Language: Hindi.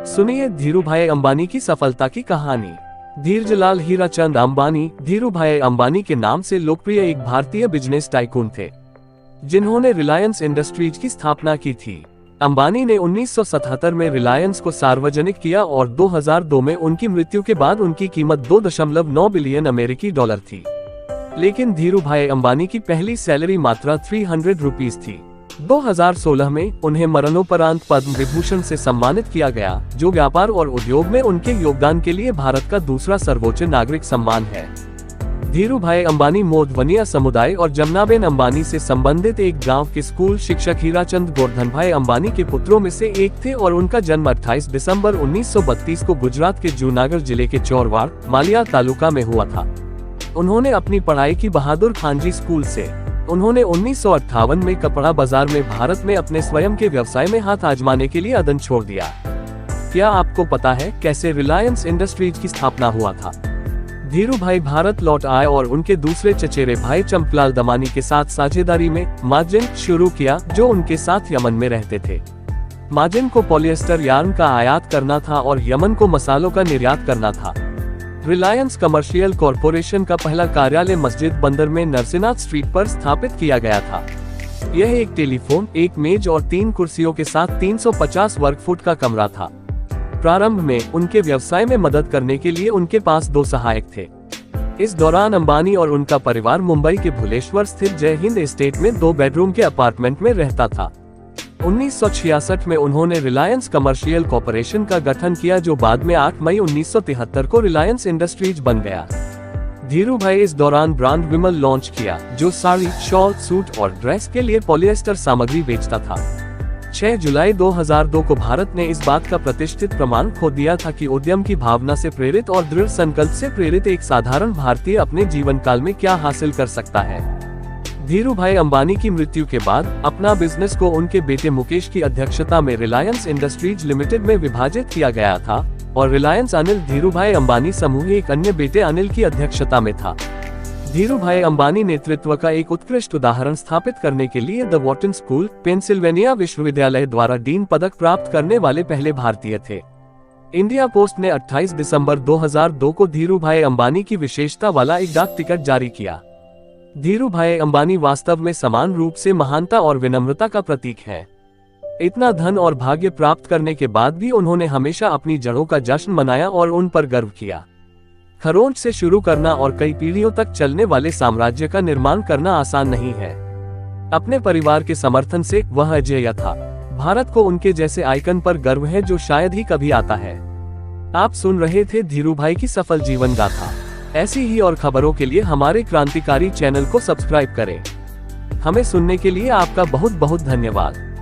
सुनिए धीरूभाई अंबानी की सफलता की कहानी। धीरजलाल हीराचंद अंबानी धीरूभाई अंबानी के नाम से लोकप्रिय एक भारतीय बिजनेस टाइकून थे, जिन्होंने रिलायंस इंडस्ट्रीज की स्थापना की थी। अंबानी ने 1977 में रिलायंस को सार्वजनिक किया और 2002 में उनकी मृत्यु के बाद उनकी कीमत 2.9 बिलियन अमेरिकी डॉलर थी। लेकिन धीरूभाई अंबानी की पहली सैलरी मात्र 300 रुपीस थी। 2016 में उन्हें मरणोपरांत पद्म विभूषण से सम्मानित किया गया, जो व्यापार और उद्योग में उनके योगदान के लिए भारत का दूसरा सर्वोच्च नागरिक सम्मान है। धीरूभाई अंबानी मोदवनिया समुदाय और जमनाबेन अंबानी से संबंधित एक गांव के स्कूल शिक्षक हीराचंद गोवर्धनभाई अंबानी के पुत्रों में से एक थे और उनका जन्म 28 दिसंबर 1932 को गुजरात के जूनागढ़ जिले के चौरवाड़ मालिया तालुका में हुआ था। उन्होंने अपनी पढ़ाई की बहादुर खानजी स्कूल से। उन्होंने 1958 में कपड़ा बाजार में भारत में अपने स्वयं के व्यवसाय में हाथ आजमाने के लिए अदन छोड़ दिया। क्या आपको पता है कैसे रिलायंस इंडस्ट्रीज की स्थापना हुआ था? धीरूभाई भारत लौट आए और उनके दूसरे चचेरे भाई चंपलाल दमानी के साथ साझेदारी में मार्जिन शुरू किया, जो उनके साथ यमन में रहते थे। मार्जिन को पॉलिएस्टर यार्न का आयात करना था और यमन को मसालों का निर्यात करना था। रिलायंस कमर्शियल कॉरपोरेशन का पहला कार्यालय मस्जिद बंदर में नरसिंहनाथ स्ट्रीट पर स्थापित किया गया था। यह एक टेलीफोन, एक मेज और 3 कुर्सियों के साथ 350 वर्ग फुट का कमरा था। प्रारंभ में उनके व्यवसाय में मदद करने के लिए उनके पास 2 सहायक थे। इस दौरान अंबानी और उनका परिवार मुंबई के भुलेश्वर स्थित जय हिंद एस्टेट में 2 बेडरूम के अपार्टमेंट में रहता था। 1966 में उन्होंने रिलायंस कमर्शियल कॉरपोरेशन का गठन किया, जो बाद में 8 मई 1973 को रिलायंस इंडस्ट्रीज बन गया। धीरूभाई इस दौरान ब्रांड विमल लॉन्च किया, जो साड़ी, शॉल, सूट और ड्रेस के लिए पॉलिएस्टर सामग्री बेचता था। 6 जुलाई 2002 को भारत ने इस बात का प्रतिष्ठित प्रमाण खो दिया था कि उद्यम की भावना से प्रेरित और दृढ़ संकल्प से प्रेरित एक साधारण भारतीय अपने जीवन काल में क्या हासिल कर सकता है। धीरूभाई अंबानी की मृत्यु के बाद अपना बिजनेस को उनके बेटे मुकेश की अध्यक्षता में रिलायंस इंडस्ट्रीज लिमिटेड में विभाजित किया गया था और रिलायंस अनिल धीरूभाई अंबानी समूह एक अन्य बेटे अनिल की अध्यक्षता में था। धीरूभाई अंबानी नेतृत्व का एक उत्कृष्ट उदाहरण स्थापित करने के लिए द वॉटन स्कूल, पेंसिल्वेनिया विश्वविद्यालय द्वारा डीन पदक प्राप्त करने वाले पहले भारतीय थे। इंडिया पोस्ट ने 28 दिसंबर 2002 को धीरूभाई अंबानी की विशेषता वाला एक डाक टिकट जारी किया। धीरूभाई अंबानी वास्तव में समान रूप से महानता और विनम्रता का प्रतीक है। इतना धन और भाग्य प्राप्त करने के बाद भी उन्होंने हमेशा अपनी जड़ों का जश्न मनाया और उन पर गर्व किया। खरोंच से शुरू करना और कई पीढ़ियों तक चलने वाले साम्राज्य का निर्माण करना आसान नहीं है। अपने परिवार के समर्थन से वह अजेय था। भारत को उनके जैसे आइकन पर गर्व है, जो शायद ही कभी आता है। आप सुन रहे थे धीरूभाई की सफल जीवन गाथा। ऐसी ही और खबरों के लिए हमारे क्रांतिकारी चैनल को सब्सक्राइब करें। हमें सुनने के लिए आपका बहुत बहुत धन्यवाद।